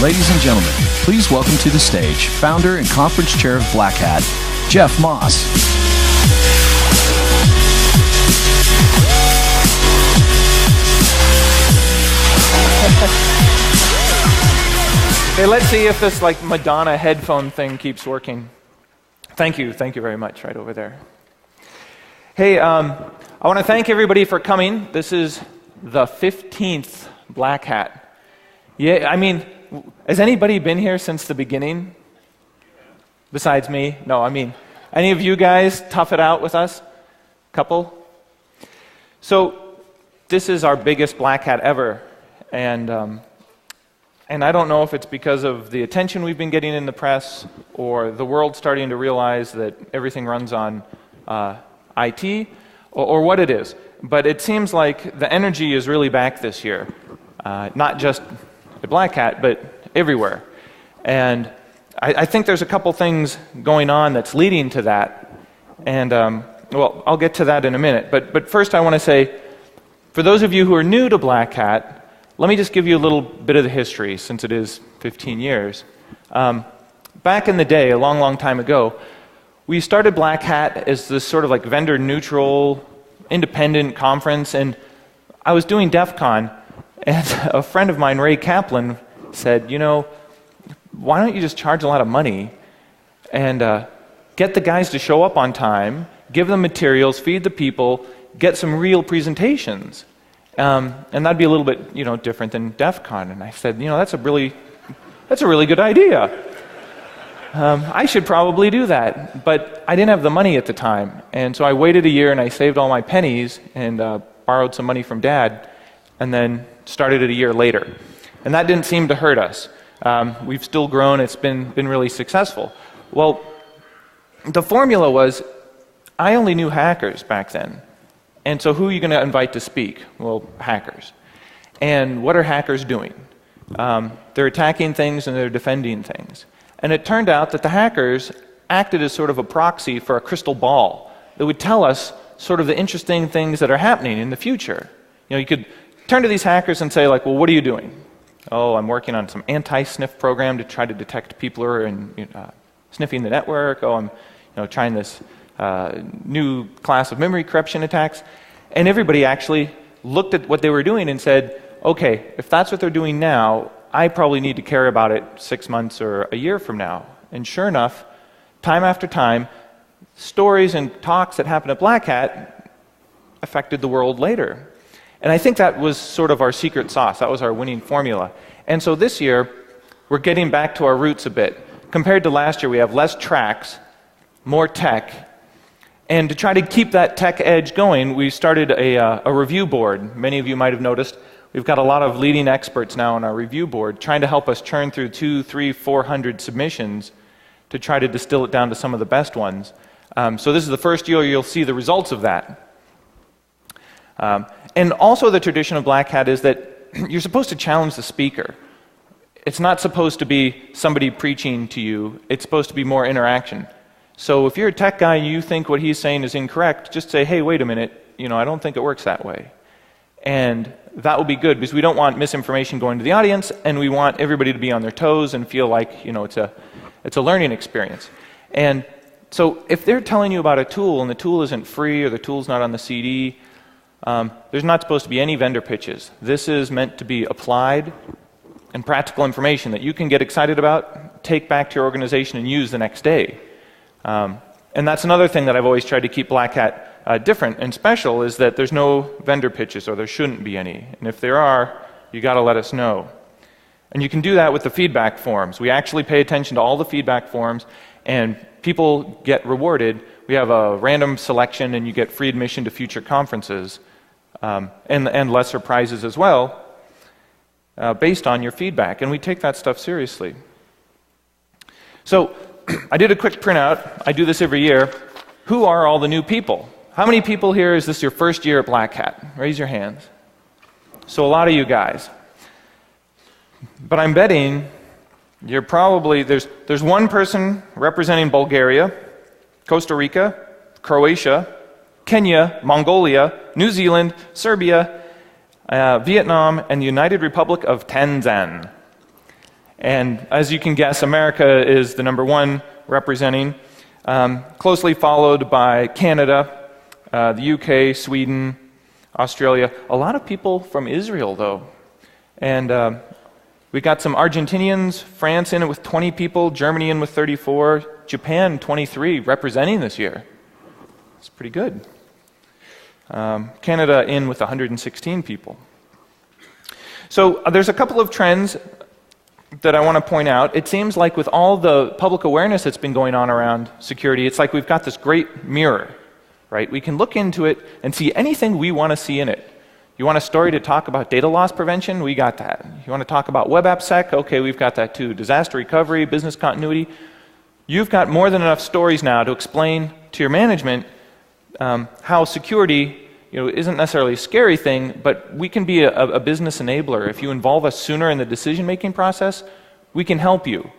Ladies and gentlemen, please welcome to the stage founder and conference chair of Black Hat, Jeff Moss. Okay, let's see if this like Madonna headphone thing keeps working. Thank you very much, right over there. Hey, I want to thank everybody for coming. This is the 15th Black Hat. Yeah, I mean, has anybody been here since the beginning? Besides me? No, I mean, any of you guys tough it out with us? Couple? So, this is our biggest Black Hat ever, and I don't know if it's because of the attention we've been getting in the press or the world starting to realize that everything runs on IT or what it is. But it seems like the energy is really back this year. Not just at Black Hat, but everywhere. And I think there's a couple things going on that's leading to that. And, well, I'll get to that in a minute. But first I want to say, for those of you who are new to Black Hat, let me just give you a little bit of the history, since it is 15 years. Back in the day, a long, long time ago, we started Black Hat as this sort of like vendor-neutral, independent conference, and I was doing DefCon, and a friend of mine, Ray Kaplan, said, you know, why don't you just charge a lot of money and get the guys to show up on time, give them materials, feed the people, get some real presentations. And that'd be a little bit, you know, different than DefCon. And I said, you know, that's a really good idea. I should probably do that. But I didn't have the money at the time. And so I waited a year and I saved all my pennies and borrowed some money from Dad and then started it a year later. And that didn't seem to hurt us. We've still grown. It's been really successful. Well, the formula was, I only knew hackers back then. And so who are you going to invite to speak? Well, hackers. And what are hackers doing? They're attacking things and they're defending things. And it turned out that the hackers acted as sort of a proxy for a crystal ball that would tell us sort of the interesting things that are happening in the future. You know, you could turn to these hackers and say, like, well, what are you doing? Oh, I'm working on some anti-sniff program to try to detect people who are sniffing the network. Oh, I'm trying this new class of memory corruption attacks. And everybody actually looked at what they were doing and said, okay, if that's what they're doing now, I probably need to care about it 6 months or a year from now. And sure enough, time after time, stories and talks that happened at Black Hat affected the world later. And I think that was sort of our secret sauce. That was our winning formula. And so this year, we're getting back to our roots a bit. Compared to last year, we have less tracks, more tech. And to try to keep that tech edge going, we started a review board. Many of you might have noticed we've got a lot of leading experts now on our review board trying to help us churn through 200, 300, 400 submissions to try to distill it down to some of the best ones. So this is the first year you'll see the results of that. And also the tradition of Black Hat is that you're supposed to challenge the speaker. It's not supposed to be somebody preaching to you. It's supposed to be more interaction. So if you're a tech guy and you think what he's saying is incorrect, just say, hey, wait a minute, I don't think it works that way. And that will be good because we don't want misinformation going to the audience, and we want everybody to be on their toes and feel like, it's a learning experience. And so if they're telling you about a tool and the tool isn't free or the tool's not on the CD, there's not supposed to be any vendor pitches. This is meant to be applied and practical information that you can get excited about, take back to your organization and use the next day. And that's another thing that I've always tried to keep Black Hat different and special is that there's no vendor pitches, or there shouldn't be any. And if there are, you got to let us know. And you can do that with the feedback forms. We actually pay attention to all the feedback forms, and people get rewarded. We have a random selection, and you get free admission to future conferences, and lesser prizes as well, based on your feedback. And we take that stuff seriously. So I did a quick printout. I do this every year. Who are all the new people? How many people here is this your first year at Black Hat? Raise your hands. So a lot of you guys. But I'm betting you're probably, there's one person representing Bulgaria, Costa Rica, Croatia, Kenya, Mongolia, New Zealand, Serbia, Vietnam, and the United Republic of Tanzania. And as you can guess, America is the number one representing, closely followed by Canada, the UK, Sweden, Australia. A lot of people from Israel, though. And we got some Argentinians, France in it with 20 people, Germany in with 34, Japan 23 representing this year. It's pretty good. Canada in with 116 people. So there's a couple of trends that I want to point out. It seems like with all the public awareness that's been going on around security, it's like we've got this great mirror, right? We can look into it and see anything we want to see in it. You want a story to talk about data loss prevention? We got that. You want to talk about web app sec? Okay, we've got that too. Disaster recovery, business continuity. You've got more than enough stories now to explain to your management how security isn't necessarily a scary thing, but we can be a business enabler. If you involve us sooner in the decision-making process, we can help you.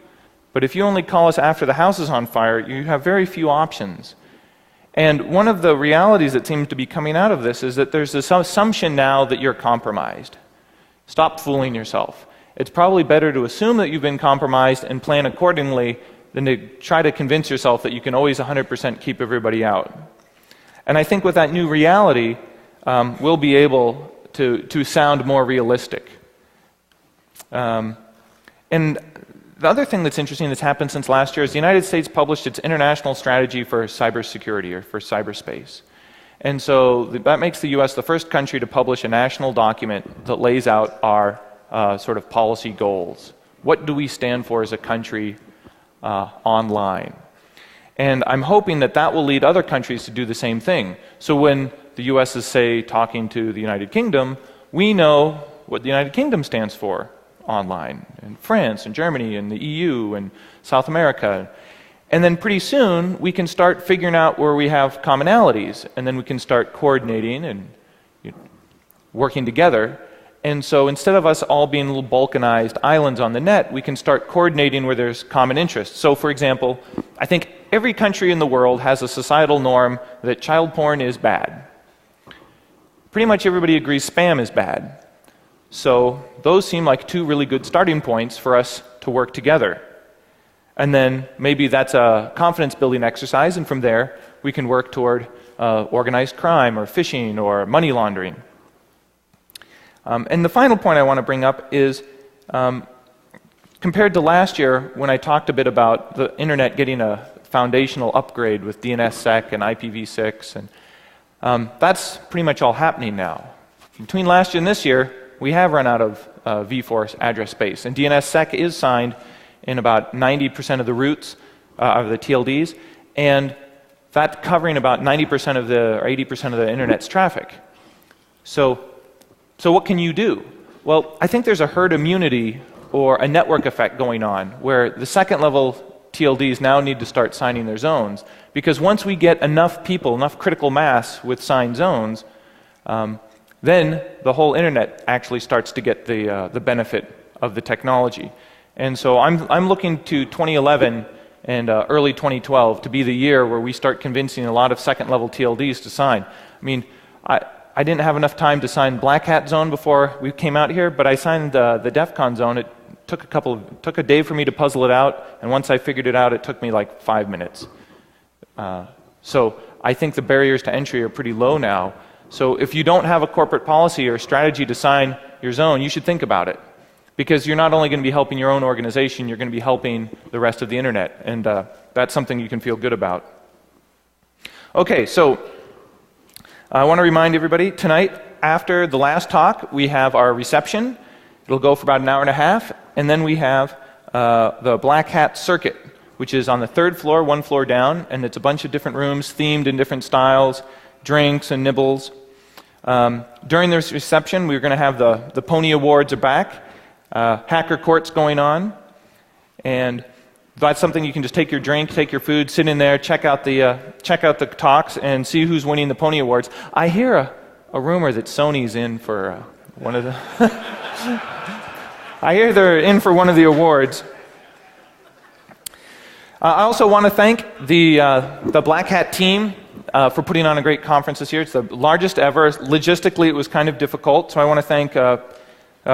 But if you only call us after the house is on fire, you have very few options. And one of the realities that seems to be coming out of this is that there's this assumption now that you're compromised. Stop fooling yourself. It's probably better to assume that you've been compromised and plan accordingly than to try to convince yourself that you can always 100% keep everybody out. And I think with that new reality, we'll be able to sound more realistic. And the other thing that's interesting that's happened since last year is the United States published its international strategy for cybersecurity, or for cyberspace. And so that makes the US the first country to publish a national document that lays out our sort of policy goals. What do we stand for as a country online? And I'm hoping that that will lead other countries to do the same thing. So when the US is, say, talking to the United Kingdom, we know what the United Kingdom stands for online, and France and Germany and the EU and South America. And then pretty soon we can start figuring out where we have commonalities, and then we can start coordinating and working together. And so instead of us all being little balkanized islands on the net, we can start coordinating where there's common interests. So for example, I think every country in the world has a societal norm that child porn is bad. Pretty much everybody agrees spam is bad. So those seem like two really good starting points for us to work together. And then maybe that's a confidence building exercise, and from there we can work toward organized crime or phishing or money laundering. And the final point I want to bring up is compared to last year when I talked a bit about the internet getting a foundational upgrade with DNSSEC and IPv6, and that's pretty much all happening now. Between last year and this year, we have run out of v4 address space, and DNSSEC is signed in about 90% of the routes of the TLDs, and that's covering about 90% of the, or 80% of the internet's traffic. So what can you do? Well, I think there's a herd immunity or a network effect going on, where the second level TLDs now need to start signing their zones, because once we get enough people, enough critical mass with signed zones, then the whole internet actually starts to get the benefit of the technology. And so I'm looking to 2011 and early 2012 to be the year where we start convincing a lot of second level TLDs to sign. I mean, I didn't have enough time to sign Black Hat zone before we came out here, but I signed the DefCon zone. It took a day for me to puzzle it out, and once I figured it out, it took me like 5 minutes. So I think the barriers to entry are pretty low now. So if you don't have a corporate policy or strategy to sign your zone, you should think about it. Because you're not only going to be helping your own organization, you're going to be helping the rest of the internet. And that's something you can feel good about. Okay, so I want to remind everybody, tonight, after the last talk, we have our reception. It'll go for about an hour and a half. And then we have the Black Hat circuit, which is on the third floor, one floor down. And it's a bunch of different rooms themed in different styles, drinks and nibbles. During this reception, we're going to have the Pony Awards are back. Hacker Court's going on, and that's something you can just take your drink, take your food, sit in there, check out the talks, and see who's winning the Pony Awards. I hear a rumor that Sony's in for one of the. I hear they're in for one of the awards. I also want to thank the Black Hat team for putting on a great conference this year. It's the largest ever. Logistically, it was kind of difficult, so I want to thank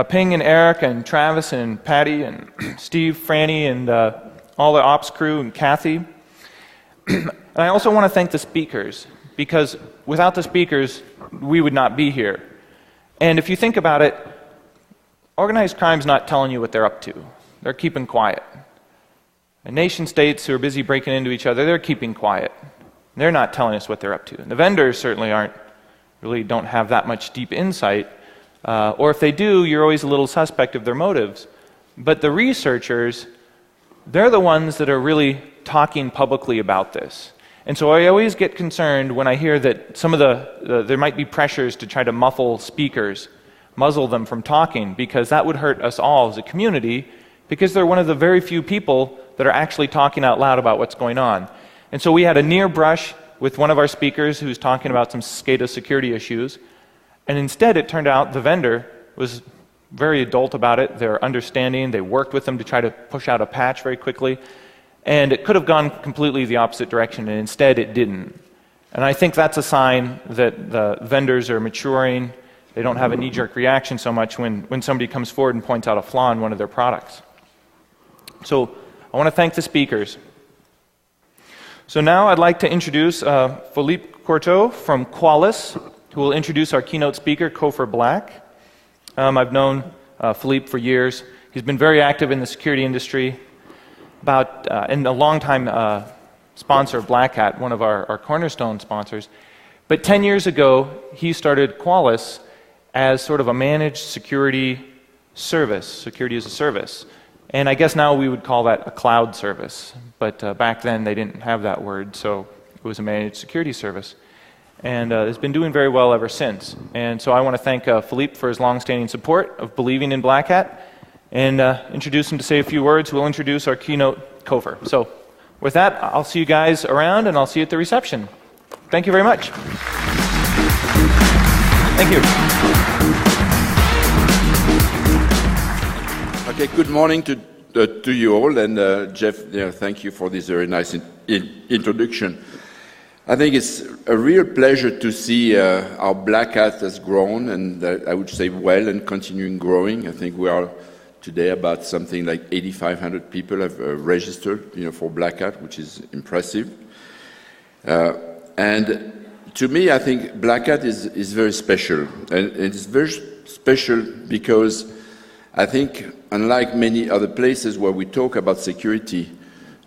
Ping and Eric and Travis and Patty and Steve, Franny, and all the ops crew and Kathy. And I also want to thank the speakers, because without the speakers, we would not be here. And if you think about it, organized crime's not telling you what they're up to. They're keeping quiet. And nation states who are busy breaking into each other, they're keeping quiet. They're not telling us what they're up to. And the vendors certainly don't have that much deep insight. Or if they do, you're always a little suspect of their motives. But the researchers, they're the ones that are really talking publicly about this. And so I always get concerned when I hear that some of there might be pressures to try to muzzle them from talking, because that would hurt us all as a community, because they're one of the very few people that are actually talking out loud about what's going on. And so we had a near brush with one of our speakers who's talking about some SCADA security issues, and instead it turned out the vendor was very adult about it. They're understanding. They worked with them to try to push out a patch very quickly, and it could have gone completely the opposite direction, and instead it didn't. And I think that's a sign that the vendors are maturing. They don't have a knee-jerk reaction so much when somebody comes forward and points out a flaw in one of their products. So I want to thank the speakers. So now I'd like to introduce Philippe Courteau from Qualys, who will introduce our keynote speaker, Kofor Black. I've known Philippe for years. He's been very active in the security industry, and a long-time sponsor of Black Hat, one of our cornerstone sponsors. But 10 years ago, he started Qualys as sort of a managed security service, security as a service. And I guess now we would call that a cloud service. But back then they didn't have that word, so it was a managed security service. And it's been doing very well ever since. And so I want to thank Philippe for his long-standing support of believing in Black Hat, and introduce him to say a few words. We'll introduce our keynote, Kofor. So with that, I'll see you guys around, and I'll see you at the reception. Thank you very much. Thank you. Okay, good morning to you all, and Jeff, thank you for this very nice introduction. I think it's a real pleasure to see how Black Hat has grown, and I would say well, and continuing growing. I think we are today about something like 8,500 people have registered, for Black Hat, which is impressive. And to me, I think Black Hat is very special, and it's very special because I think, unlike many other places where we talk about security,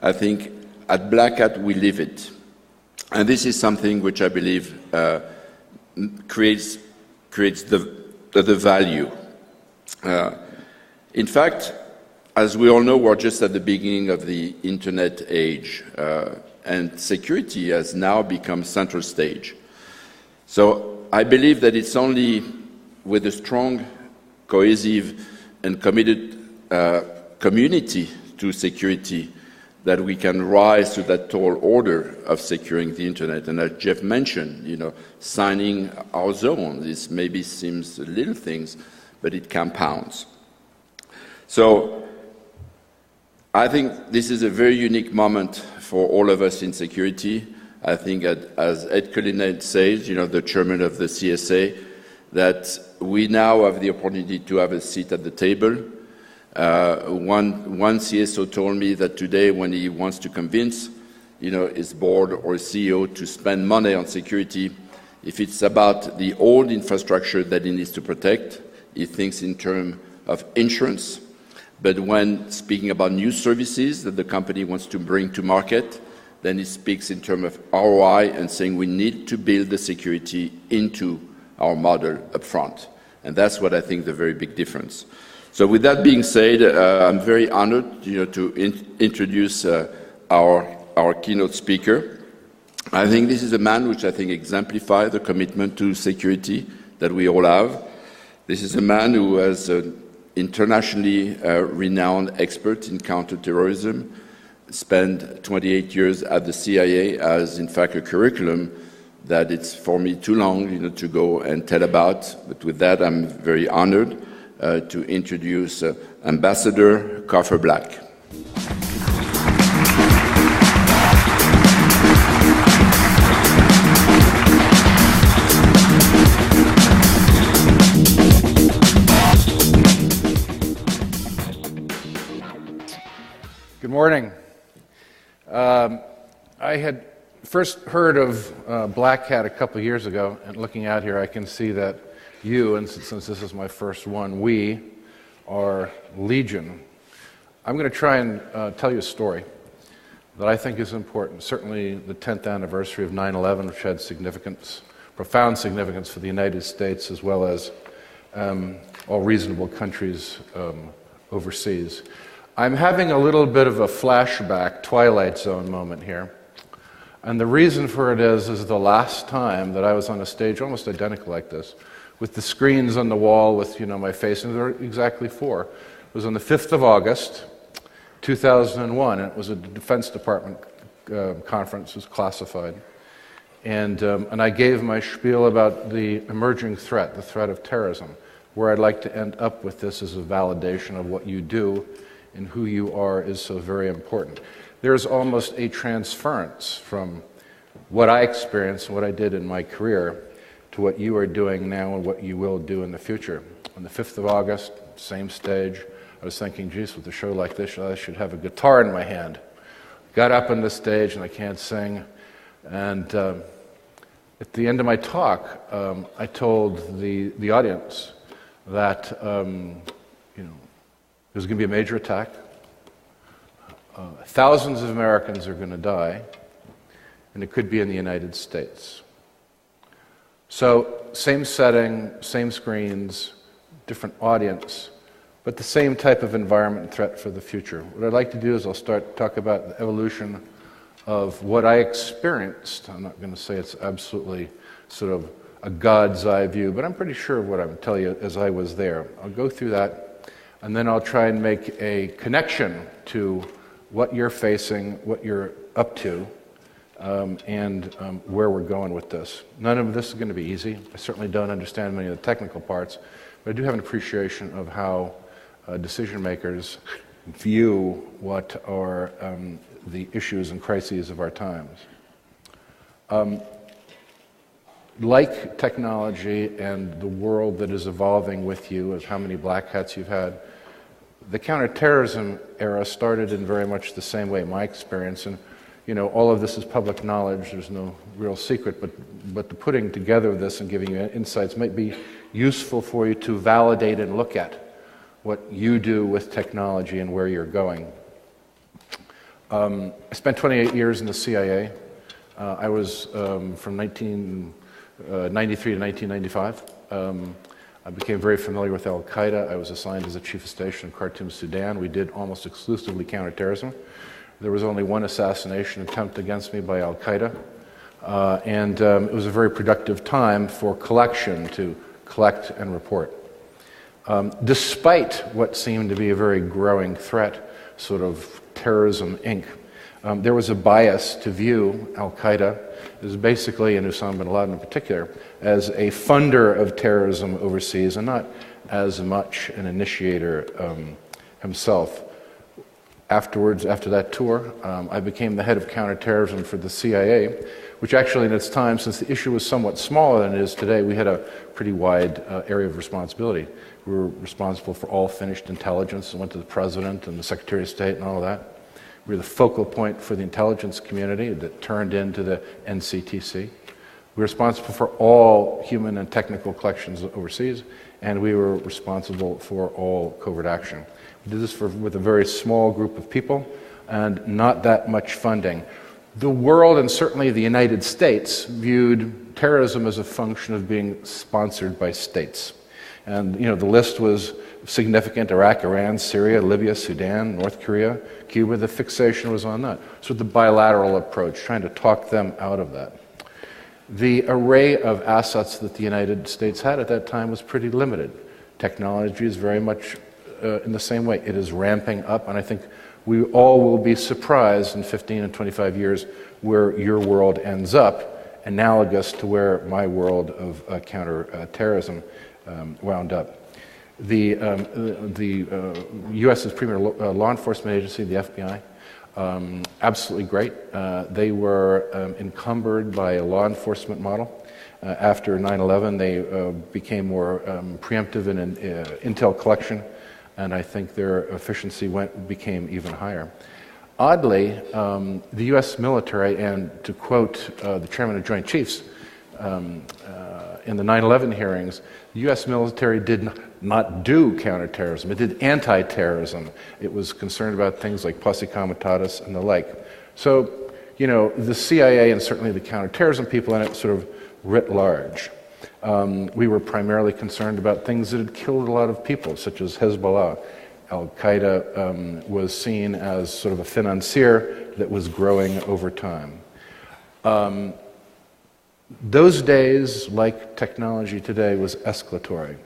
I think at Black Hat we live it. And this is something which I believe creates the value. In fact, as we all know, we're just at the beginning of the internet age, and security has now become center stage. So I believe that it's only with a strong, cohesive, and committed community to security that we can rise to that tall order of securing the internet. And as Jeff mentioned, signing our zone, this maybe seems little things, but it compounds. So I think this is a very unique moment for all of us in security. I think, as Ed Cullinan says, the chairman of the CSA, that we now have the opportunity to have a seat at the table. One CSO told me that today, when he wants to convince, his board or CEO to spend money on security, if it's about the old infrastructure that he needs to protect, he thinks in terms of insurance. But when speaking about new services that the company wants to bring to market, then he speaks in terms of ROI and saying we need to build the security into our model up front. And that's what I think the very big difference. So with that being said, I'm very honored to introduce our keynote speaker. I think this is a man which I think exemplifies the commitment to security that we all have. This is a man who has an internationally renowned expert in counterterrorism, spent 28 years at the CIA as, in fact, a curriculum that it's for me too long to go and tell about. But with that, I'm very honored to introduce Ambassador Kofor Black. Good morning. I had first heard of Black Hat a couple of years ago, and looking out here, I can see that you, and since this is my first one, we are legion. I'm going to try and tell you a story that I think is important. Certainly the 10th anniversary of 9/11, which had significance, profound significance for the United States as well as all reasonable countries overseas. I'm having a little bit of a flashback, Twilight Zone moment here. And the reason for it is the last time that I was on a stage almost identical like this, with the screens on the wall with, my face, and there were exactly 4. It was on the 5th of August, 2001, and it was a Defense Department conference, it was classified. And I gave my spiel about the emerging threat, the threat of terrorism. Where I'd like to end up with this is a validation of what you do and who you are is so very important. There's almost a transference from what I experienced and what I did in my career to what you are doing now and what you will do in the future. On the 5th of August, same stage, I was thinking, geez, with a show like this, I should have a guitar in my hand. Got up on the stage and I can't sing. And at the end of my talk, I told the audience that there's going to be a major attack. Thousands of Americans are going to die, and it could be in the United States. So, same setting, same screens, different audience, but the same type of environment and threat for the future. What I'd like to do is I'll talk about the evolution of what I experienced. I'm not going to say it's absolutely sort of a God's eye view, but I'm pretty sure of what I'm going to tell you as I was there. I'll go through that. And then I'll try and make a connection to what you're facing, what you're up to, and where we're going with this. None of this is going to be easy. I certainly don't understand many of the technical parts, but I do have an appreciation of how decision makers view what are the issues and crises of our times. Like technology and the world that is evolving with you, of how many black hats you've had, the counterterrorism era started in very much the same way, my experience, and all of this is public knowledge, there's no real secret, but the putting together of this and giving you insights might be useful for you to validate and look at what you do with technology and where you're going. I spent 28 years in the CIA. I was from 1993 to 1995. I became very familiar with Al-Qaeda. I was assigned as a chief of station in Khartoum, Sudan. We did almost exclusively counterterrorism. There was only one assassination attempt against me by Al-Qaeda. And it was a very productive time for collection, to collect and report. Despite what seemed to be a very growing threat, sort of terrorism, Inc., there was a bias to view Al-Qaeda as basically, and Osama bin Laden in particular, as a funder of terrorism overseas and not as much an initiator himself. Afterwards, after that tour, I became the head of counterterrorism for the CIA, which actually in its time, since the issue was somewhat smaller than it is today, we had a pretty wide area of responsibility. We were responsible for all finished intelligence and went to the President and the Secretary of State and all of that. We were the focal point for the intelligence community that turned into the NCTC. We were responsible for all human and technical collections overseas, and we were responsible for all covert action. We did this with a very small group of people and not that much funding. The world, and certainly the United States, viewed terrorism as a function of being sponsored by states. And, the list was significant: Iraq, Iran, Syria, Libya, Sudan, North Korea, Cuba. The fixation was on that. So the bilateral approach, trying to talk them out of that. The array of assets that the United States had at that time was pretty limited. Technology is very much in the same way. It is ramping up, and I think we all will be surprised in 15 and 25 years where your world ends up, analogous to where my world of counterterrorism wound up. The U.S.'s premier law enforcement agency, the FBI, absolutely great. They were encumbered by a law enforcement model. After 9/11, they became more preemptive in intel collection, and I think their efficiency became even higher. Oddly, the U.S. military, and to quote the chairman of Joint Chiefs in the 9/11 hearings, the U.S. military did not do counterterrorism. It did anti-terrorism. It was concerned about things like posse comitatus and the like. So, you know, the CIA and certainly the counterterrorism people in it sort of writ large. We were primarily concerned about things that had killed a lot of people, such as Hezbollah. Al-Qaeda was seen as sort of a financier that was growing over time. Those days, like technology today, was escalatory.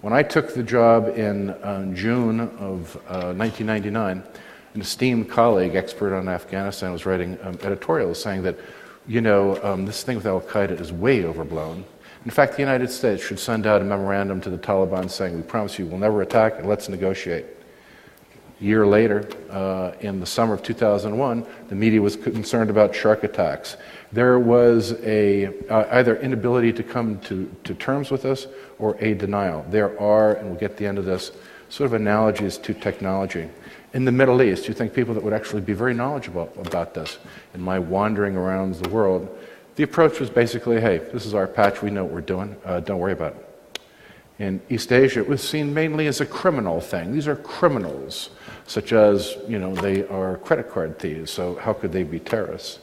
When I took the job in June of 1999, an esteemed colleague, expert on Afghanistan, was writing editorials saying that, you know, this thing with Al-Qaeda is way overblown. In fact, the United States should send out a memorandum to the Taliban saying, we promise you we'll never attack and let's negotiate. A year later, in the summer of 2001, the media was concerned about shark attacks. There was either inability to come to terms with us or a denial. There are, and we'll get to the end of this, sort of analogies to technology. In the Middle East, you think people that would actually be very knowledgeable about this. In my wandering around the world, the approach was basically, hey, this is our patch, we know what we're doing, don't worry about it. In East Asia, it was seen mainly as a criminal thing. These are criminals, such as, you know, they are credit card thieves, so how could they be terrorists?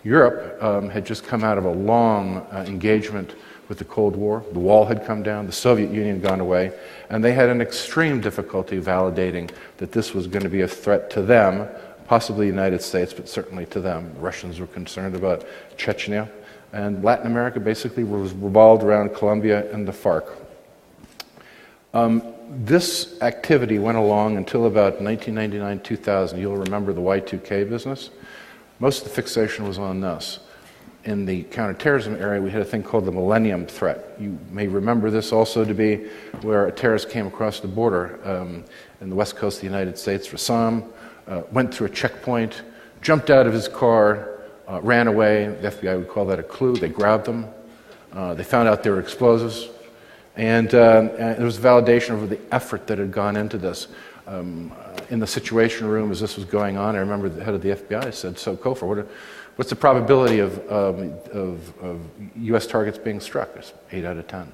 Europe had just come out of a long engagement with the Cold War. The wall had come down, the Soviet Union had gone away, and they had an extreme difficulty validating that this was going to be a threat to them, possibly the United States, but certainly to them. The Russians were concerned about Chechnya, and Latin America basically was revolved around Colombia and the FARC. This activity went along until about 1999-2000. You'll remember the Y2K business. Most of the fixation was on this. In the counterterrorism area, we had a thing called the Millennium Threat. You may remember this also to be where a terrorist came across the border in the west coast of the United States, Rassam, went through a checkpoint, jumped out of his car, ran away. The FBI would call that a clue. They grabbed them. They found out there were explosives. And there was validation of the effort that had gone into this. In the Situation Room, as this was going on, I remember the head of the FBI said, so Kofor, what's the probability of U.S. targets being struck? It's 8 out of 10.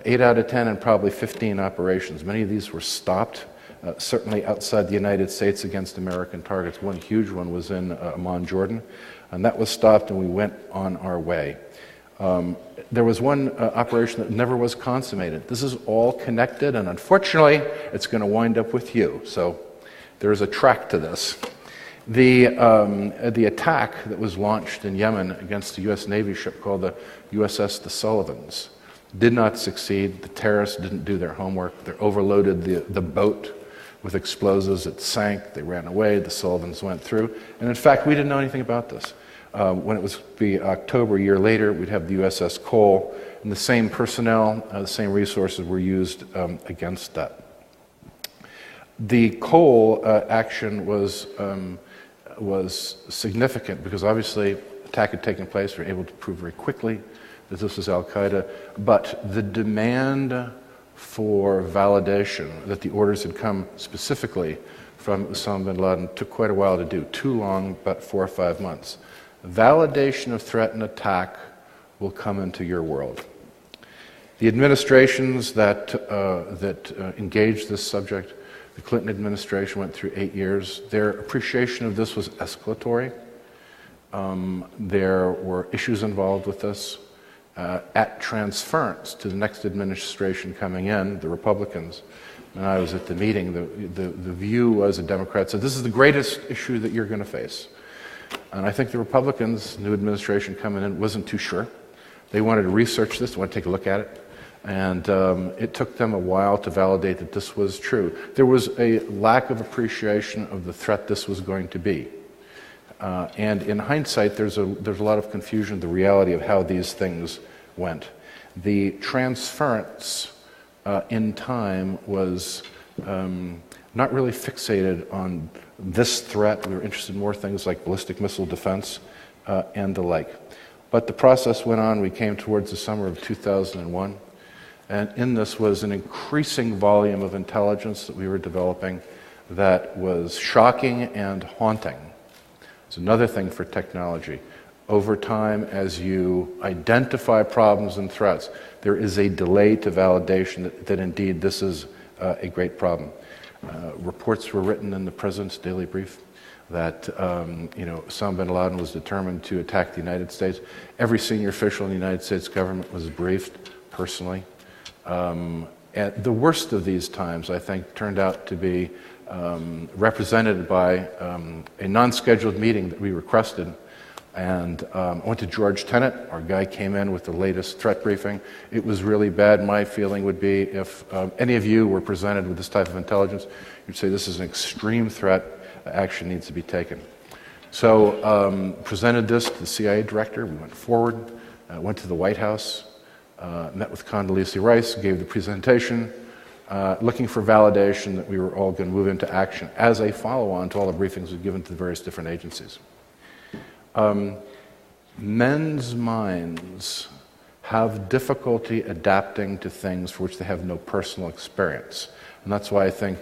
8 out of 10 and probably 15 operations. Many of these were stopped, certainly outside the United States against American targets. One huge one was in Amman, Jordan, and that was stopped and we went on our way. There was one operation that never was consummated. This is all connected, and unfortunately, it's going to wind up with you. So there is a track to this. The attack that was launched in Yemen against a U.S. Navy ship called the USS the Sullivans did not succeed. The terrorists didn't do their homework. They overloaded the boat with explosives. It sank. They ran away. The Sullivans went through. And in fact, we didn't know anything about this. When it was be October, a year later, we'd have the USS Cole, and the same personnel, the same resources were used against that. The Cole action was significant because obviously attack had taken place. We were able to prove very quickly that this was Al-Qaeda, but the demand for validation that the orders had come specifically from Osama bin Laden took quite a while to do, too long, but 4 or 5 months. Validation of threat and attack will come into your world. The administrations that engaged this subject, the Clinton administration went through 8 years. Their appreciation of this was escalatory. There were issues involved with this. At transference to the next administration coming in, the Republicans, and I was at the meeting, the view was, the Democrats said, this is the greatest issue that you're going to face. And I think the Republicans, new administration coming in, wasn't too sure. They wanted to research this, they wanted to take a look at it. And it took them a while to validate that this was true. There was a lack of appreciation of the threat this was going to be. And in hindsight, there's a lot of confusion, the reality of how these things went. The transference in time was not really fixated on this threat. We were interested in more things like ballistic missile defense and the like. But the process went on. We came towards the summer of 2001. And in this was an increasing volume of intelligence that we were developing that was shocking and haunting. It's another thing for technology. Over time, as you identify problems and threats, there is a delay to validation that indeed this is a great problem. Reports were written in the President's Daily Brief that Osama bin Laden was determined to attack the United States. Every senior official in the United States government was briefed personally. And the worst of these times, I think, turned out to be represented by a non-scheduled meeting that we requested. And I went to George Tenet. Our guy came in with the latest threat briefing. It was really bad. My feeling would be if any of you were presented with this type of intelligence, you'd say this is an extreme threat. Action needs to be taken. So presented this to the CIA director. We went forward, went to the White House, met with Condoleezza Rice, gave the presentation, looking for validation that we were all going to move into action as a follow-on to all the briefings we'd given to the various different agencies. Men's minds have difficulty adapting to things for which they have no personal experience. And that's why I think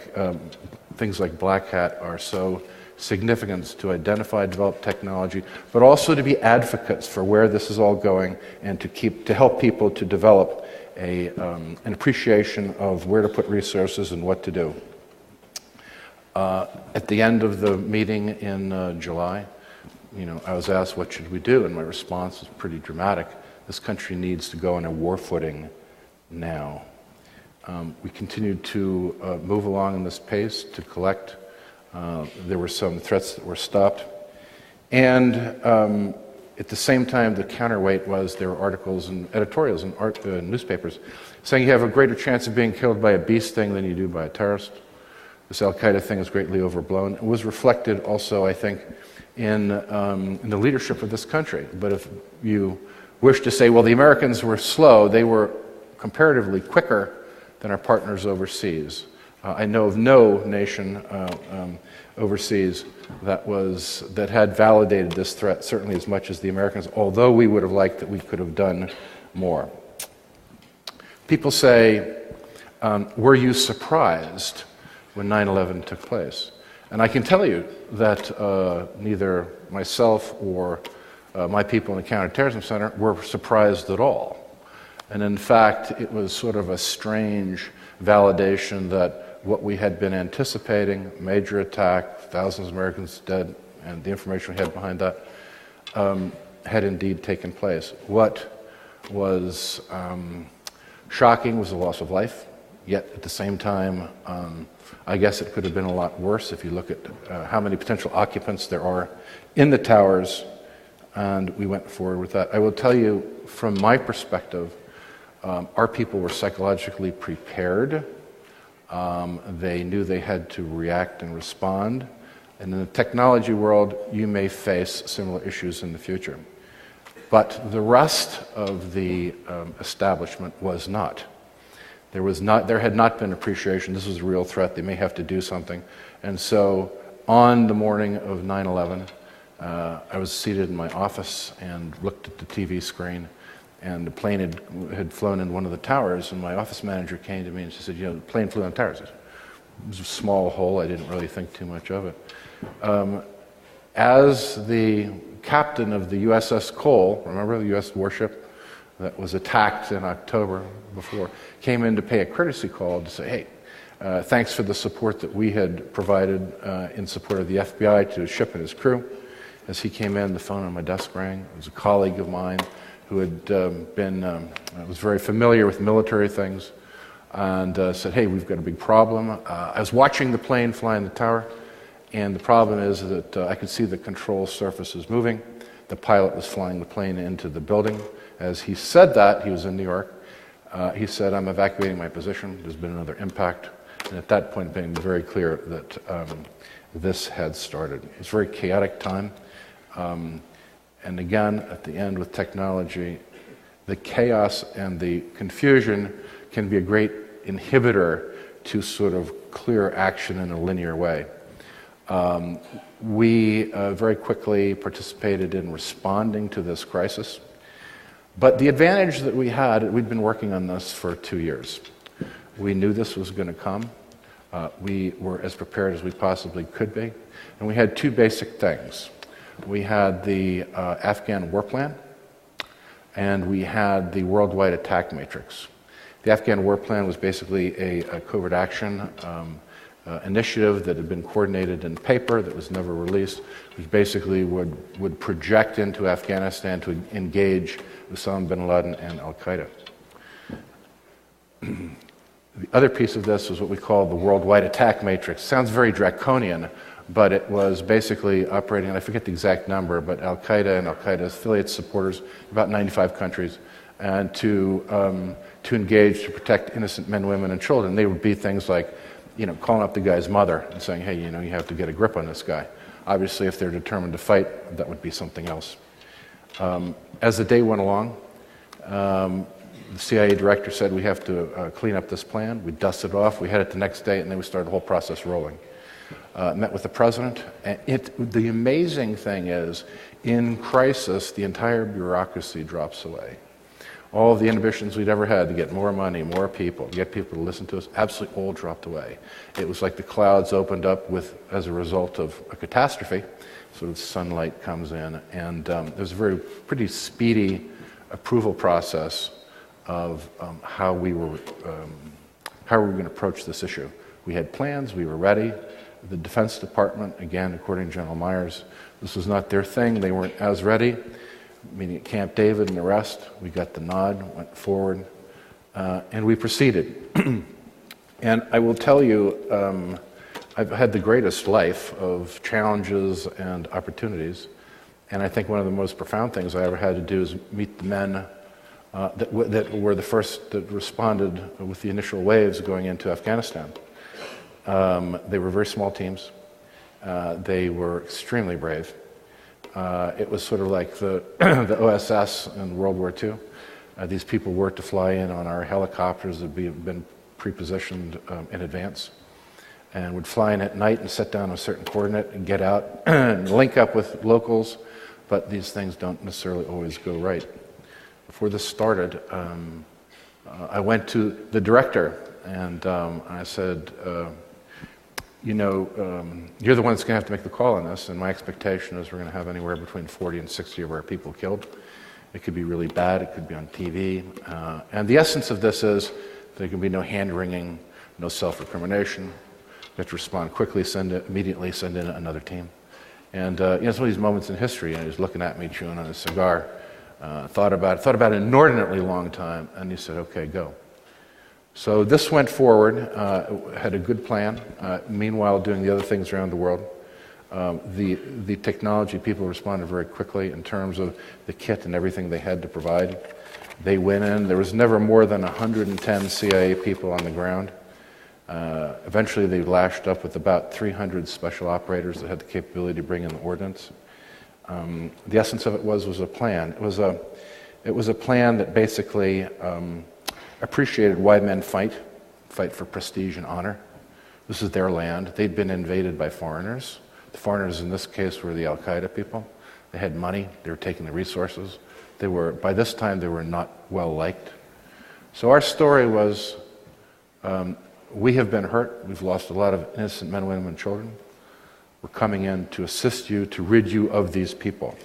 things like Black Hat are so significant, to identify, develop technology, but also to be advocates for where this is all going and to help people to develop an appreciation of where to put resources and what to do. At the end of the meeting in July, I was asked, what should we do? And my response was pretty dramatic. This country needs to go on a war footing now. We continued to move along in this pace to collect. There were some threats that were stopped. And at the same time, the counterweight was there were articles and editorials in newspapers saying you have a greater chance of being killed by a bee sting than you do by a terrorist. This Al-Qaeda thing is greatly overblown. It was reflected also, I think, in the leadership of this country. But if you wish to say, well, the Americans were slow, they were comparatively quicker than our partners overseas. I know of no nation overseas that had validated this threat certainly as much as the Americans, although we would have liked that we could have done more. People say, were you surprised when 9/11 took place? And I can tell you that neither myself or my people in the Counterterrorism Center were surprised at all. And in fact, it was sort of a strange validation that what we had been anticipating, major attack, thousands of Americans dead, and the information we had behind that, had indeed taken place. What was shocking was the loss of life, yet at the same time, I guess it could have been a lot worse if you look at how many potential occupants there are in the towers, and we went forward with that. I will tell you, from my perspective, our people were psychologically prepared. They knew they had to react and respond. And in the technology world, you may face similar issues in the future. But the rest of the establishment was not. There had not been appreciation. This was a real threat. They may have to do something. And so on the morning of 9/11, I was seated in my office and looked at the TV screen, and the plane had flown in one of the towers, and my office manager came to me and she said, the plane flew on the towers. It was a small hole. I didn't really think too much of it. As the captain of the USS Cole, remember the U.S. warship that was attacked in October before, came in to pay a courtesy call to say, hey, thanks for the support that we had provided in support of the FBI to his ship and his crew. As he came in, the phone on my desk rang. It was a colleague of mine who had was very familiar with military things, and said, hey, we've got a big problem. I was watching the plane fly in the tower, and the problem is that I could see the control surfaces moving. The pilot was flying the plane into the building. As he said that, he was in New York, he said, I'm evacuating my position. There's been another impact. And at that point, it became very clear that this had started. It was a very chaotic time. And again, at the end with technology, the chaos and the confusion can be a great inhibitor to sort of clear action in a linear way. We very quickly participated in responding to this crisis. But the advantage that we had, we'd been working on this for 2 years. We knew this was going to come. We were as prepared as we possibly could be. And we had two basic things. We had the Afghan war plan, and we had the worldwide attack matrix. The Afghan war plan was basically a covert action initiative that had been coordinated in paper that was never released, which basically would project into Afghanistan to engage Osama bin Laden and al-Qaeda. The other piece of this was what we call the worldwide attack matrix. Sounds very draconian, but it was basically operating, and I forget the exact number, but al-Qaeda and al-Qaeda's affiliates, supporters, about 95 countries, and to engage to protect innocent men, women, and children. They would be things like, calling up the guy's mother and saying, hey, you have to get a grip on this guy. Obviously, if they're determined to fight, that would be something else. As the day went along, the CIA director said, we have to clean up this plan. We dusted it off. We had it the next day, and then we started the whole process rolling. Met with the president. And the amazing thing is, in crisis, the entire bureaucracy drops away. All the inhibitions we'd ever had to get more money, more people, get people to listen to us, absolutely all dropped away. It was like the clouds opened up as a result of a catastrophe. Sort of sunlight comes in, and there's a pretty speedy approval process of how we were going to approach this issue. We had plans, we were ready. The Defense Department, again, according to General Myers, this was not their thing. They weren't as ready. Meeting at Camp David and the rest, we got the nod, went forward, and we proceeded. And I will tell you, I've had the greatest life of challenges and opportunities, and I think one of the most profound things I ever had to do is meet the men that were the first that responded with the initial waves going into Afghanistan. They were very small teams. They were extremely brave. It was sort of like the OSS in World War II. These people were to fly in on our helicopters that had been pre-positioned in advance, and would fly in at night and set down a certain coordinate and get out and link up with locals, but these things don't necessarily always go right. Before this started, I went to the director and I said, you're the one that's going to have to make the call on this, and my expectation is we're going to have anywhere between 40 and 60 of our people killed. It could be really bad, it could be on TV, and the essence of this is there can be no hand-wringing, no self-recrimination. You have to respond quickly, immediately send in another team. And some of these moments in history, he was looking at me chewing on a cigar, thought about it an inordinately long time, and he said, okay, go. So this went forward, had a good plan, meanwhile doing the other things around the world. The technology, people responded very quickly in terms of the kit and everything they had to provide. They went in, there was never more than 110 CIA people on the ground. Eventually they lashed up with about 300 special operators that had the capability to bring in the ordnance. The essence of it was a plan. It was a plan that basically appreciated why men fight for prestige and honor. This is their land. They'd been invaded by foreigners. The foreigners in this case were the al-Qaeda people. They had money. They were taking the resources. By this time, they were not well liked. So our story was, we have been hurt. We've lost a lot of innocent men, women, and children. We're coming in to assist you, to rid you of these people.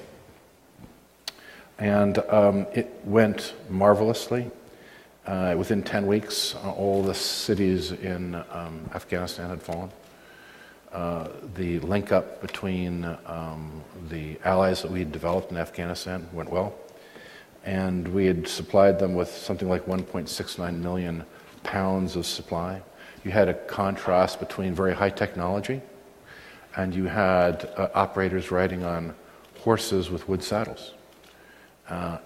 And it went marvelously. Within 10 weeks, all the cities in Afghanistan had fallen. The link up between the allies that we had developed in Afghanistan went well. And we had supplied them with something like 1.69 million pounds of supply. You had a contrast between very high technology, and you had operators riding on horses with wood saddles.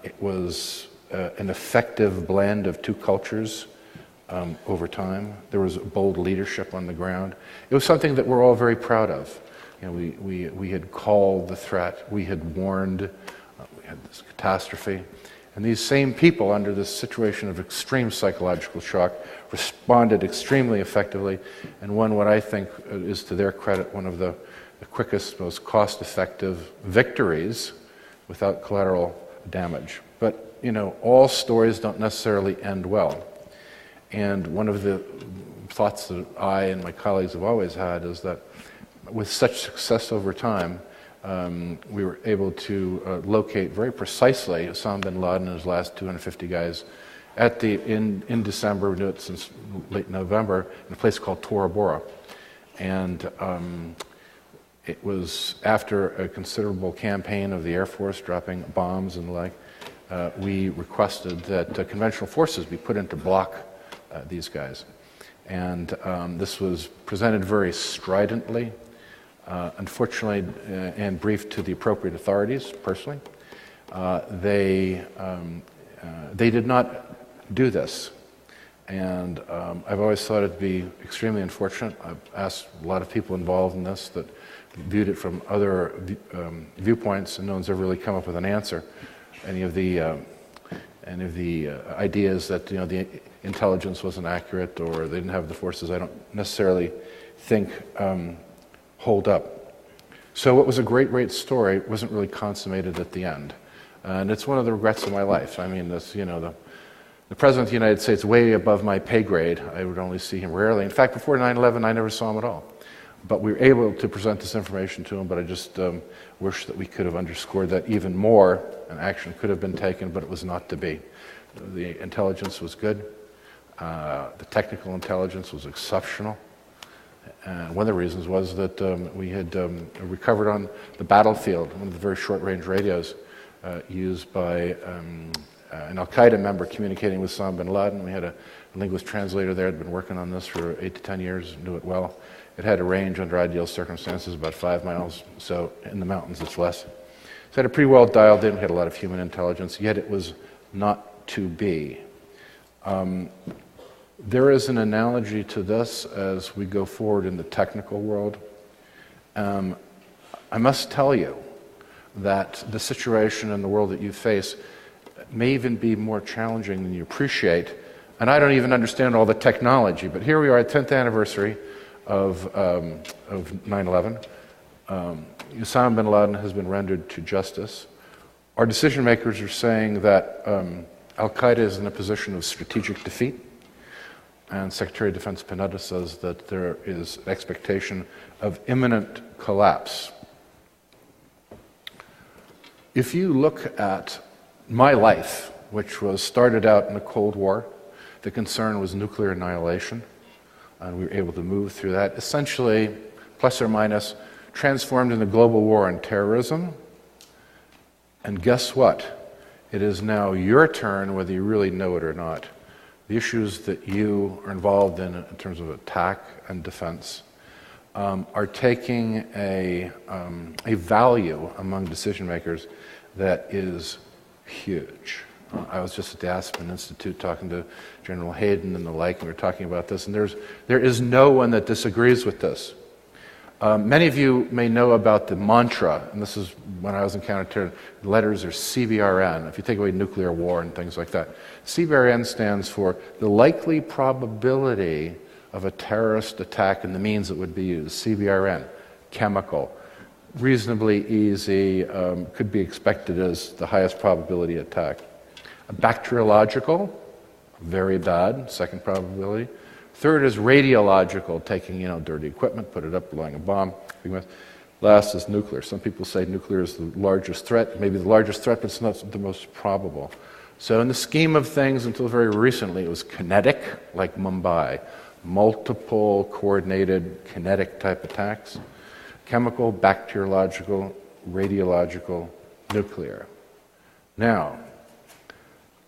It was an effective blend of two cultures over time. There was bold leadership on the ground. It was something that we're all very proud of. We had called the threat, we had warned, we had this catastrophe, and these same people, under this situation of extreme psychological shock, responded extremely effectively, and won what I think is, to their credit, one of the quickest, most cost-effective victories without collateral damage. But all stories don't necessarily end well. And one of the thoughts that I and my colleagues have always had is that with such success over time, we were able to locate very precisely Osama bin Laden and his last 250 guys in December. We knew it since late November in a place called Tora Bora. And it was after a considerable campaign of the Air Force dropping bombs and the like, we requested that conventional forces be put in to block these guys. And this was presented very stridently, unfortunately, and briefed to the appropriate authorities personally. They did not do this. And I've always thought it'd be extremely unfortunate. I've asked a lot of people involved in this that viewed it from other viewpoints, and no one's ever really come up with an answer. Any of the ideas that the intelligence wasn't accurate or they didn't have the forces, I don't necessarily think hold up. So what was a great story wasn't really consummated at the end, and it's one of the regrets of my life. I mean, this the President of the United States, way above my pay grade. I would only see him rarely. In fact, before 9/11, I never saw him at all. But we were able to present this information to him, but I just wish that we could have underscored that even more, and action could have been taken, but it was not to be. The intelligence was good. The technical intelligence was exceptional. And one of the reasons was that we had recovered on the battlefield one of the very short-range radios used by an Al-Qaeda member communicating with Osama bin Laden. We had a linguist translator there, had been working on this for 8 to 10 years, knew it well. It had a range under ideal circumstances, about 5 miles, so in the mountains it's less. So it had a pretty well dialed in, we had a lot of human intelligence, yet it was not to be. There is an analogy to this as we go forward in the technical world. I must tell you that the situation in the world that you face may even be more challenging than you appreciate. And I don't even understand all the technology, but here we are at 10th anniversary of 9/11. Osama bin Laden has been rendered to justice. Our decision makers are saying that Al-Qaeda is in a position of strategic defeat. And Secretary of Defense Panetta says that there is an expectation of imminent collapse. If you look at my life, which was started out in the Cold War, the concern was nuclear annihilation, and we were able to move through that, essentially, plus or minus, transformed into a global war on terrorism. And guess what? It is now your turn, whether you really know it or not. The issues that you are involved in terms of attack and defense, are taking a value among decision makers that is huge. I was just at the Aspen Institute talking to General Hayden and the like, and we were talking about this, and there is no one that disagrees with this. Many of you may know about the mantra, and this is when I was in counterterrorism, letters are CBRN, if you take away nuclear war and things like that. CBRN stands for the likely probability of a terrorist attack and the means that would be used. CBRN, chemical, reasonably easy, could be expected as the highest probability attack. Bacteriological, very bad, second probability. Third is radiological, taking dirty equipment, put it up, blowing a bomb. Last is nuclear. Some people say nuclear is the largest threat, maybe the largest threat, but it's not the most probable. So in the scheme of things, until very recently, it was kinetic, like Mumbai, multiple coordinated kinetic type attacks. Chemical, bacteriological, radiological, nuclear. Now,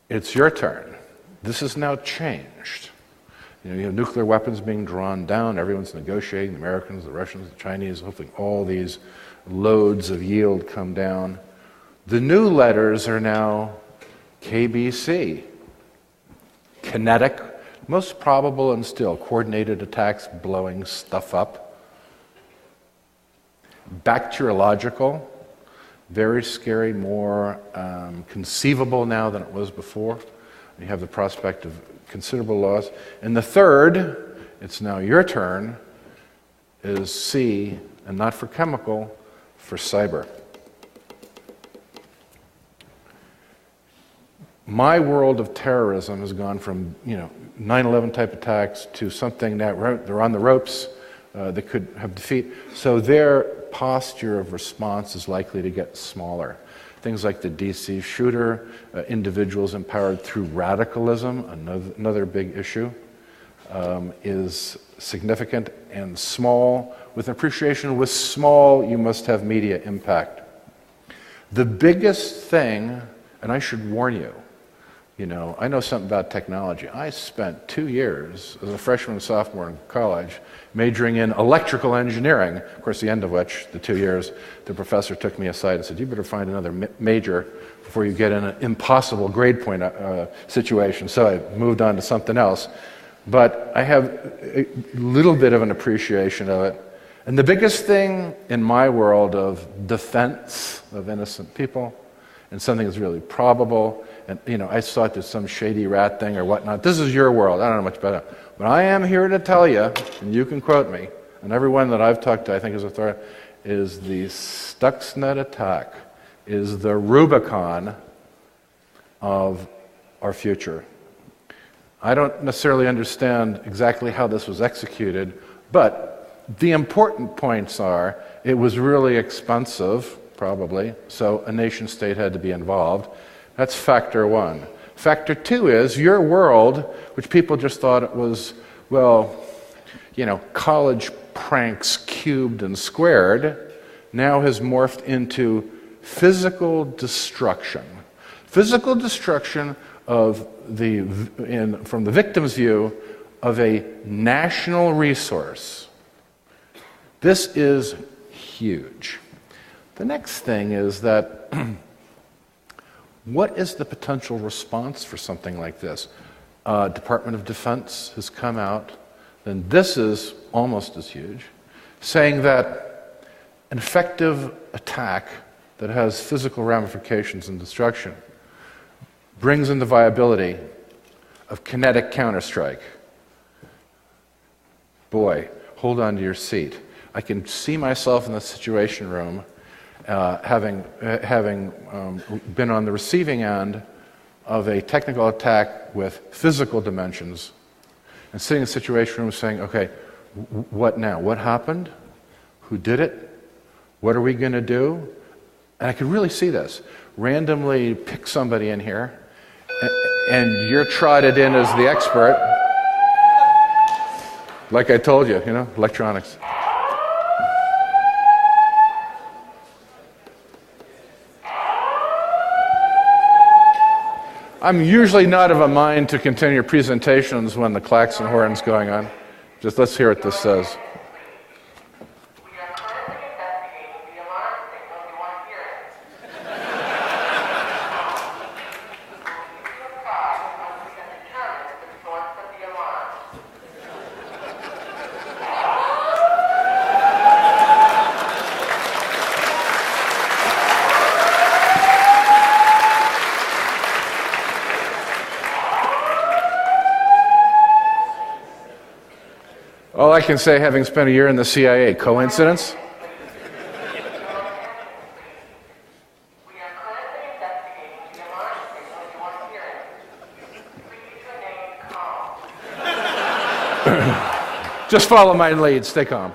it's your turn. This has now changed. You have nuclear weapons being drawn down. Everyone's negotiating, the Americans, the Russians, the Chinese, hoping all these loads of yield come down. The new letters are now KBC. Kinetic, most probable and still, coordinated attacks blowing stuff up. Bacteriological, very scary, more conceivable now than it was before. You have the prospect of considerable loss. And the third, it's now your turn, is C, and not for chemical, for cyber. My world of terrorism has gone from, 9/11 type attacks to something that they're on the ropes that could have defeat. So their posture of response is likely to get smaller. Things like the DC shooter, individuals empowered through radicalism, another big issue, is significant and small. With appreciation, with small, you must have media impact. The biggest thing, and I should warn you, I know something about technology. I spent 2 years as a freshman and sophomore in college majoring in electrical engineering. Of course, the end of which, the 2 years, the professor took me aside and said, you better find another major before you get in an impossible grade point situation. So I moved on to something else. But I have a little bit of an appreciation of it. And the biggest thing in my world of defense of innocent people, and something that's really probable, and I thought there's some shady rat thing or whatnot. This is your world. I don't know much about it. But I am here to tell you, and you can quote me, and everyone that I've talked to I think is authority, is the Stuxnet attack is the Rubicon of our future. I don't necessarily understand exactly how this was executed, but the important points are it was really expensive, probably, so a nation state had to be involved. That's factor one. Factor two is your world, which people just thought it was, college pranks cubed and squared, now has morphed into physical destruction. Physical destruction of from the victim's view, of a national resource. This is huge. The next thing is that what is the potential response for something like this? Department of Defense has come out, and this is almost as huge, saying that an effective attack that has physical ramifications and destruction brings in the viability of kinetic counterstrike. Boy, hold on to your seat. I can see myself in the Situation Room having been on the receiving end of a technical attack with physical dimensions and sitting in the Situation Room saying, okay, what now? What happened? Who did it? What are we going to do? And I could really see this. Randomly pick somebody in here, and you're trotted in as the expert. Like I told you, electronics. I'm usually not of a mind to continue presentations when the klaxon horn's going on. Just let's hear what this says. All I can say, having spent a year in the CIA, coincidence? Just follow my lead, stay calm.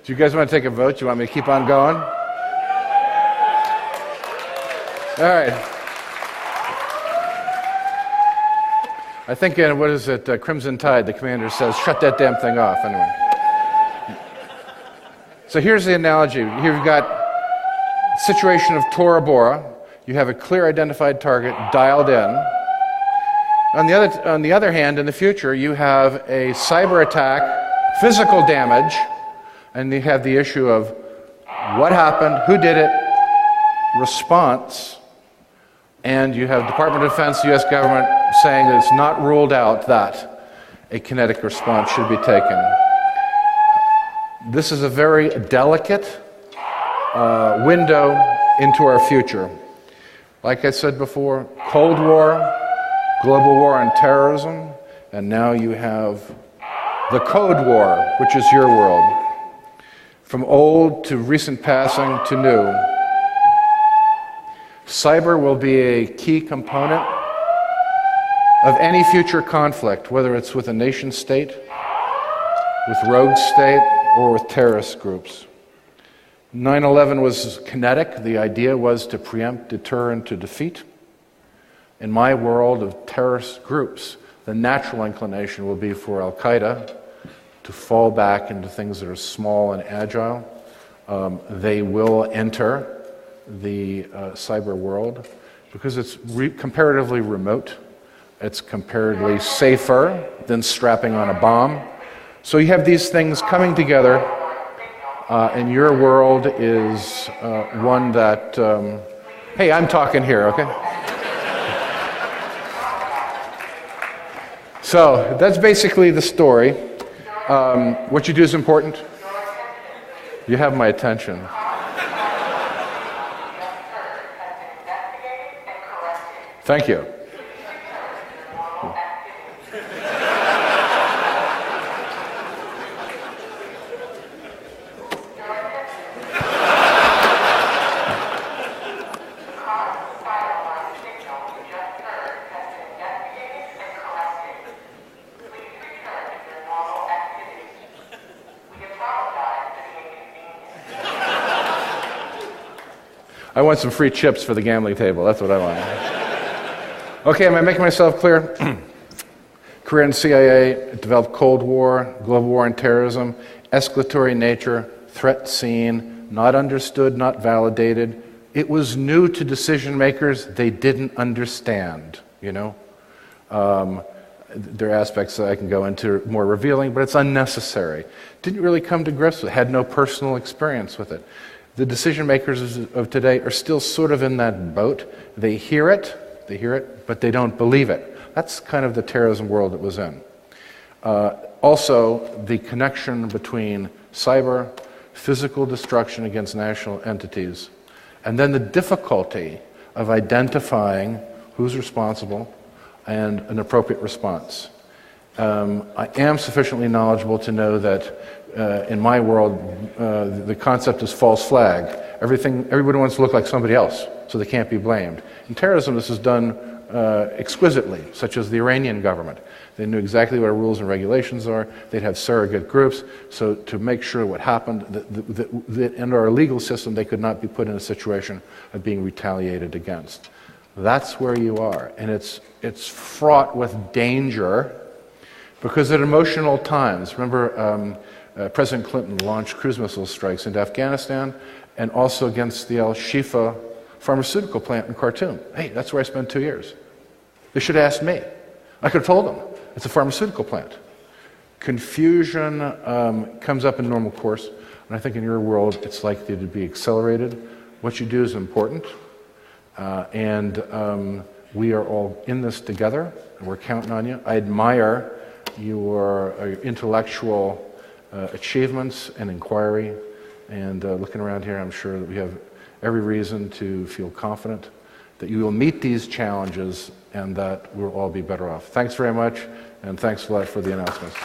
Do you guys want to take a vote? Do you want me to keep on going? All right. I think in, what is it, Crimson Tide, the commander says, shut that damn thing off, anyway. So here's the analogy. Here you've got a situation of Tora Bora. You have a clear identified target dialed in. On the other hand, in the future, you have a cyber attack, physical damage, and you have the issue of what happened, who did it, response, and you have Department of Defense, U.S. government saying that it's not ruled out that a kinetic response should be taken. This is a very delicate window into our future. Like I said before, Cold War, global war on terrorism, and now you have the Code War, which is your world. From old to recent passing to new, cyber will be a key component of any future conflict, whether it's with a nation state, with rogue state, or with terrorist groups. 9/11 was kinetic. The idea was to preempt, deter, and to defeat. In my world of terrorist groups, the natural inclination will be for Al-Qaeda to fall back into things that are small and agile. They will enter the cyber world because it's comparatively remote. It's comparatively safer than strapping on a bomb. So you have these things coming together, and your world is one that... hey, I'm talking here, okay? So that's basically the story. What you do is important. You have my attention. Thank you. I want some free chips for the gambling table. That's what I want. Okay, am I making myself clear? Career in CIA, developed Cold War, global war on terrorism, escalatory nature, threat seen, not understood, not validated. It was new to decision makers. They didn't understand, you know. There are aspects that I can go into more revealing, but it's unnecessary. Didn't really come to grips with it, had no personal experience with it. The decision makers of today are still sort of in that boat. They hear it, but they don't believe it. That's kind of the terrorism world it was in. Also, the connection between cyber, physical destruction against national entities, and then the difficulty of identifying who's responsible and an appropriate response. I am sufficiently knowledgeable to know that in my world, the concept is false flag. Everybody wants to look like somebody else, so they can't be blamed. In terrorism, this is done exquisitely, such as the Iranian government. They knew exactly what our rules and regulations are. They'd have surrogate groups, so to make sure what happened, that in our legal system, they could not be put in a situation of being retaliated against. That's where you are, and it's fraught with danger, because at emotional times, remember President Clinton launched cruise missile strikes into Afghanistan and also against the Al-Shifa pharmaceutical plant in Khartoum. Hey, that's where I spent 2 years. They should have asked me. I could have told them. It's a pharmaceutical plant. Confusion comes up in normal course, and I think in your world it's likely to be accelerated. What you do is important, and we are all in this together, and we're counting on you. I admire your intellectual achievements and inquiry, and looking around here, I'm sure that we have every reason to feel confident that you will meet these challenges and that we'll all be better off. Thanks very much, and thanks a lot for the announcements.